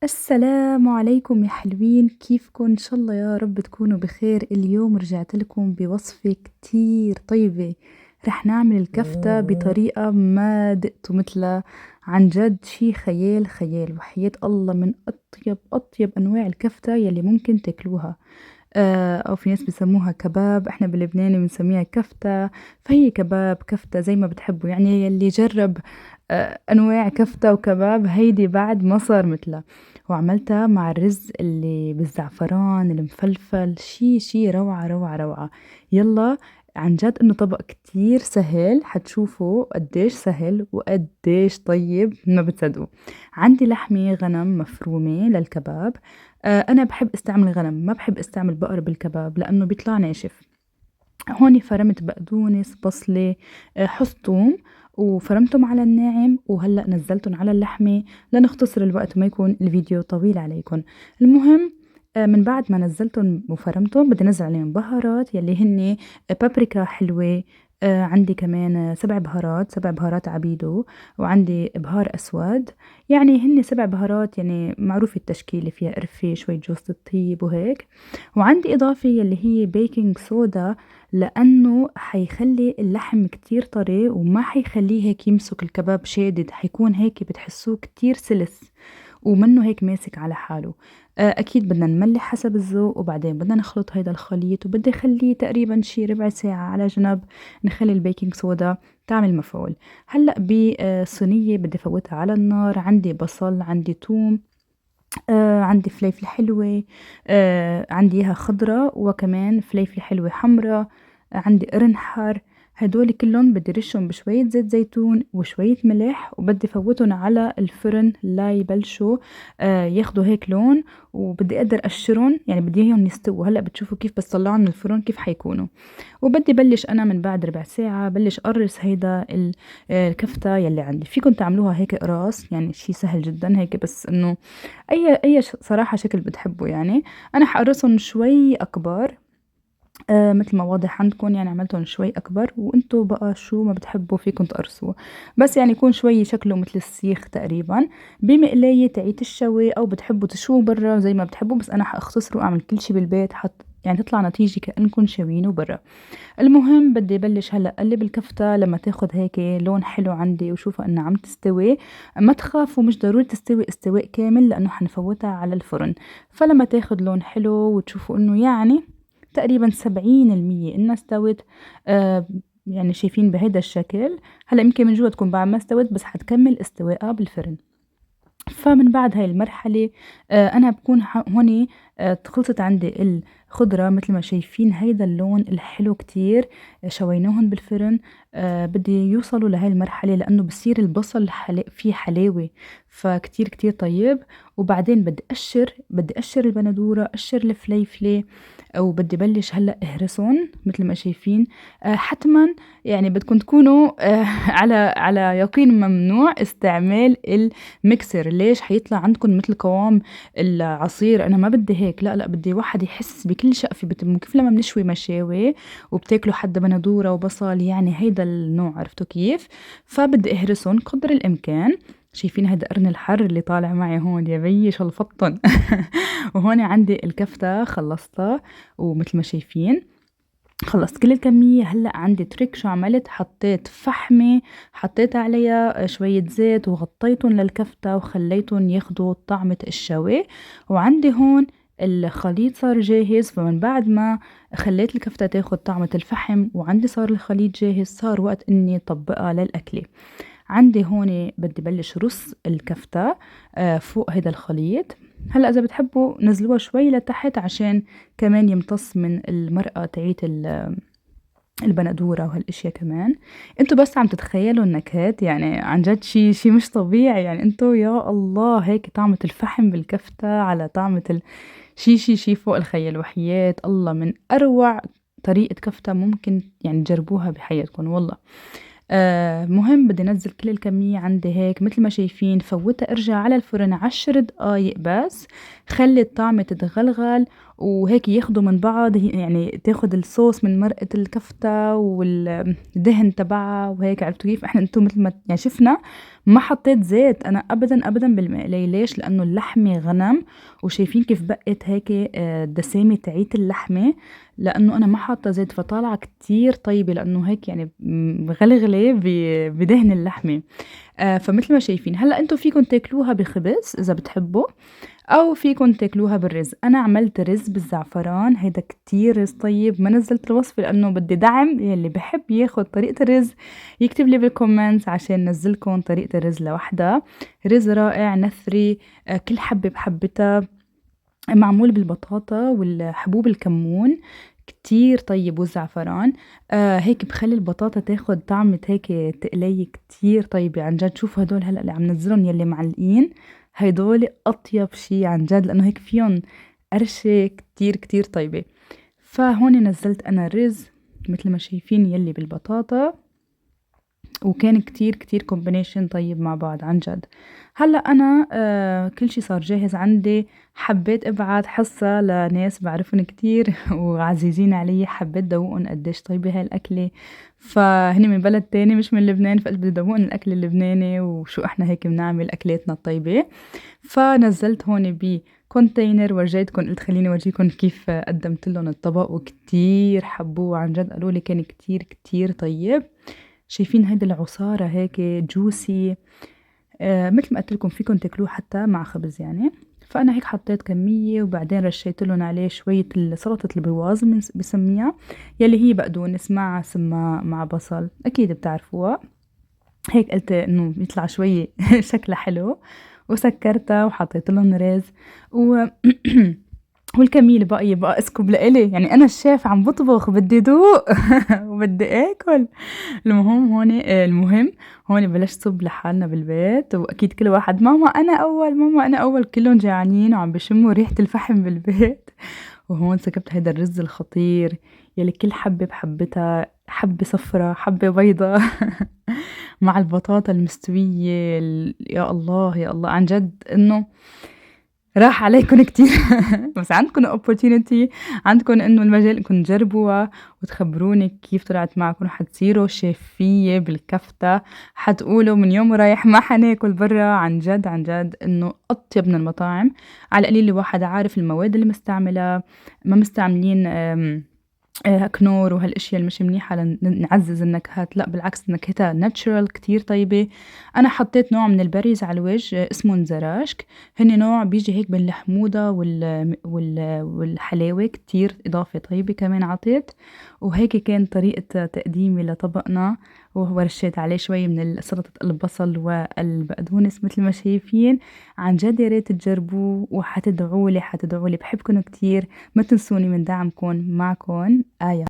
السلام عليكم يا حلوين، كيفكن؟ إن شاء الله يا رب تكونوا بخير. اليوم رجعت لكم بوصفة كتير طيبة. رح نعمل الكفتة بطريقة ما دقتوا مثلها. عن جد شي خيال خيال، وحياة الله من أطيب أنواع الكفتة يلي ممكن تاكلوها. أو في ناس بيسموها كباب، احنا بلبنان بنسميها كفتة. فهي كباب كفتة زي ما بتحبوا، يعني يلي جرب أنواع كفتة وكباب هيدي بعد ما صار مثلها. وعملتها مع الرز اللي بالزعفران المفلفل، شي روعة روعة روعة. يلا، عن جد انه طبق كتير سهل، حتشوفوا قديش سهل وقديش طيب ما بتصدقوا. عندي لحمة غنم مفرومة للكباب. أنا بحب استعمل غنم، ما بحب استعمل بقر بالكباب لأنه بيطلع ناشف. هون فرمت بقدونس بصلة، حص ثوم، وفرمتهم على الناعم، وهلأ نزلتهم على اللحمة لنختصر الوقت وما يكون الفيديو طويل عليكم. المهم، من بعد ما نزلتهم وفرمتهم بدي نزل عليهم بهارات يلي هن بابريكا حلوة. عندي كمان 7 بهارات، 7 بهارات عبيدو، وعندي بهار أسود. يعني هن 7 بهارات، يعني معروف التشكيلة، فيها قرفة شوي جوز الطيب وهيك. وعندي إضافة يلي هي بيكنج صودا، لأنه حيخلي اللحم كتير طري وما حيخليه هيك يمسك الكباب شادد، حيكون هيك بتحسوه كتير سلس ومنه هيك ماسك على حاله. أكيد بدنا نملح حسب الذوق، وبعدين بدنا نخلط هيدا الخليط، وبدي خليه تقريبا شي ربع ساعة على جنب. نخلي البيكنج صودا تعمل مفعول. هلأ بصينية بدي فوتها على النار، عندي بصل، عندي توم، عندي فليفلة حلوة، عندي إياها خضرة، وكمان فليفلة حلوة حمرا، عندي قرن حر. هدول كلهم بدي رشهم بشوية زيت زيتون وشوية ملح، وبدي فوتهم على الفرن لا يبلشوا ياخدوا هيك لون. وبدي اقدر اقشرهم، يعني بدي اياهم يستووا. هلا بتشوفوا كيف بس طلعهم من الفرن كيف حيكونوا. وبدي بلش انا من بعد ربع ساعة بلش اقرص هيدا الكفتة يلي عندي. فيكم تعملوها هيك قراص، يعني شي سهل جدا هيك، بس انه صراحة شكل بتحبه يعني. أنا حقرصهم شوي أكبر، مثل ما واضح عندكم، يعني عملتهم شوي أكبر، وانتو بقى شو ما بتحبوا فيكم تقرصوا. بس يعني يكون شوي شكله مثل السيخ تقريبا، بمقلاية تعيت الشوي، أو بتحبوا تشووا برا زي ما بتحبوا. بس أنا حأختصر وأعمل كل شي بالبيت، يعني تطلع نتيجة كأنكم شاوينه برا. المهم بدي بلش هلا اقلب الكفتة لما تاخد هيك لون حلو عندي، وشوفها انها عم تستوي. ما تخافوا، مش ضروري تستوي استواء كامل لانه حنفوتها على الفرن. فلما تاخد لون حلو وتشوفوا انه يعني تقريبا 70% انها استوت، آه يعني شايفين بهيدا الشكل. هلا يمكن من جوا تكون بعد ما استوت، بس حتكمل استواءها بالفرن. فمن بعد هاي المرحلة أنا بكون هوني خلصت عندي الخضرة مثل ما شايفين، هيدا اللون الحلو كتير. شويناهم بالفرن. بدي يوصلوا لهاي المرحلة لأنه بصير البصل فيه حلاوة، فكتير كتير طيب. وبعدين بدي أقشر البندورة، أقشر الفليفلة، وبدي بلش هلأ اهرسهم مثل ما شايفين. حتما يعني بدكم تكونوا على يقين ممنوع استعمال ميكسر. ليش؟ حيطلع عندكم مثل قوام العصير. انا ما بدي هيك، لا لا، بدي واحد يحس بكل شقفة بتمه، كيف لما بنشوي مشاوي وبتاكلوا حد بندورة وبصل، يعني هيدا النوع، عرفتوا كيف؟ فبدي اهرسهم قدر الامكان. شايفين هيدا قرن الحر اللي طالع معي هون يا بيي شلفطن. وهون عندي الكفتة خلصتها، ومثل ما شايفين خلصت كل الكمية. هلأ عندي تريك شو عملت، حطيت فحمة، حطيت عليها شوية زيت، وغطيتهم للكفتة وخليتهم ياخدوا طعمة الشوي. وعندي هون الخليط صار جاهز. فمن بعد ما خليت الكفتة تاخد طعمة الفحم وعندي صار الخليط جاهز، صار وقت اني طبقها للأكلة. عندي هون بدي بلش رص الكفتة فوق هيدا الخليط. هلا اذا بتحبوا نزلوها شوي لتحت عشان كمان يمتص من المرقة تعيت البندورة وهالاشياء كمان. انتوا بس عم تتخيلوا النكهات، يعني عن جد شي مش طبيعي. يعني انتوا يا الله، هيك طعمة الفحم بالكفتة على طعمة شي فوق الخيال. وحياة الله من اروع طريقة كفتة ممكن يعني تجربوها بحياتكم والله. مهم بدي انزل كل الكمية عندي هيك مثل ما شايفين، فوتها ارجع على الفرن 10 دقايق بس، خلي الطعمة تتغلغل. وهيك ياخدوا من بعض، يعني تاخد الصوص من مرقة الكفتة والدهن تبعها وهيك. عرفتوا كيف؟ احنا انتم مثل ما يعني شفنا ما حطيت زيت انا ابدا ابدا بالمقلاية. ليش؟ لانه اللحمة غنم، وشايفين كيف بقت هيك دسامة تعيت اللحمة، لانه انا ما حاطة زيت، فطالعة كتير طيبة، لانه هيك يعني مغلغلة بدهن اللحمة. فمثل ما شايفين هلا انتم فيكم تاكلوها بخبز اذا بتحبوا، او فيكم تاكلوها بالرز. انا عملت رز بالزعفران، هيدا كتير رز طيب. ما نزلت الوصفة لانه بدي دعم، يلي بحب ياخد طريقة الرز يكتب لي بالكومنتس عشان نزلكم طريقة الرز لوحدها. رز رائع نثري، كل حبة بحبتها، معمول بالبطاطا والحبوب الكمون، كتير طيب. والزعفران هيك بخلي البطاطا تاخد طعمة هيك تقلية كتير طيبة عن جد. شوفوا هدول هلأ اللي عم نزلهم يلي معلقين، هيدول أطيب شي عن جد، لأنه هيك فيهم قرشة كتير كتير طيبة. فهون نزلت أنا الرز مثل ما شايفين يلي بالبطاطا، وكان كتير كتير كومبينيشن طيب مع بعض عن جد. هلأ أنا كل شي صار جاهز عندي. حبيت ابعت حصة لناس بعرفن كتير وعزيزين علي، حبيت دوقن قديش طيبة هاي الأكلة. فهني من بلد تاني مش من لبنان، فقلت بدي دوقن الأكل اللبناني وشو احنا هيك بنعمل أكلاتنا الطيبة. فنزلت هون بكونتينر ورجيتكن، قلت خليني ورجيكن كيف قدمت لهم الطبق، وكتير حبوه عن جد، قالوا لي كان كتير كتير طيب. شايفين هيدي العصارة هيك جوسي، مثل ما قلت لكم فيكم تاكلوه حتى مع خبز يعني. فأنا هيك حطيت كمية، وبعدين رشيت لهم عليه شوية سلطة البواز بسميها، يلي هي بقدونس مع سما مع بصل، أكيد بتعرفوها. هيك قلت إنه يطلع شوي شكلها حلو، وسكرتها وحطيت لهم رز و والكمية الباقية بقى اسكب لإلي، يعني أنا الشيف عم بطبخ وبدي دوق وبدي آكل. المهم هون بلشت صب لحالنا بالبيت، واكيد كل واحد ماما انا اول، ماما انا اول، كلهم جعانين وعم بشموا ريحة الفحم بالبيت. وهون سكبت هيدا الرز الخطير يلي كل حبة بحبتها، حبة صفرة حبة بيضة مع البطاطا المستوية. يا الله يا الله عن جد انه راح عليكم كتير بس عندكم opportunity، عندكم انه المجال انكم تجربوها وتخبروني كيف طلعت معكم. حتصيروا شيفية بالكفتة، حتقولوا من يوم ورايح ما حناكل برا. عن جد عن جد انه اطيب من المطاعم. على القليل الواحد عارف المواد اللي مستعملة، ما مستعملين كنور وهالاشياء المش منيحة لنعزز النكهات، لا بالعكس نكهتها ناتشورال كتير طيبة. انا حطيت نوع من البريز على الوجه اسمه نزراشك، هني نوع بيجي هيك بالحموضة والحلاوة، كتير اضافة طيبة كمان عطيت. وهيك كان طريقة تقديمي لطبقنا، ورشيت عليه شوي من سلطة البصل والبقدونس مثل ما شايفين. عن جد يا ريت تجربوه وحتدعولي، حتدعولي. بحبكن كتير، ما تنسوني من دعمكن. معكن آية.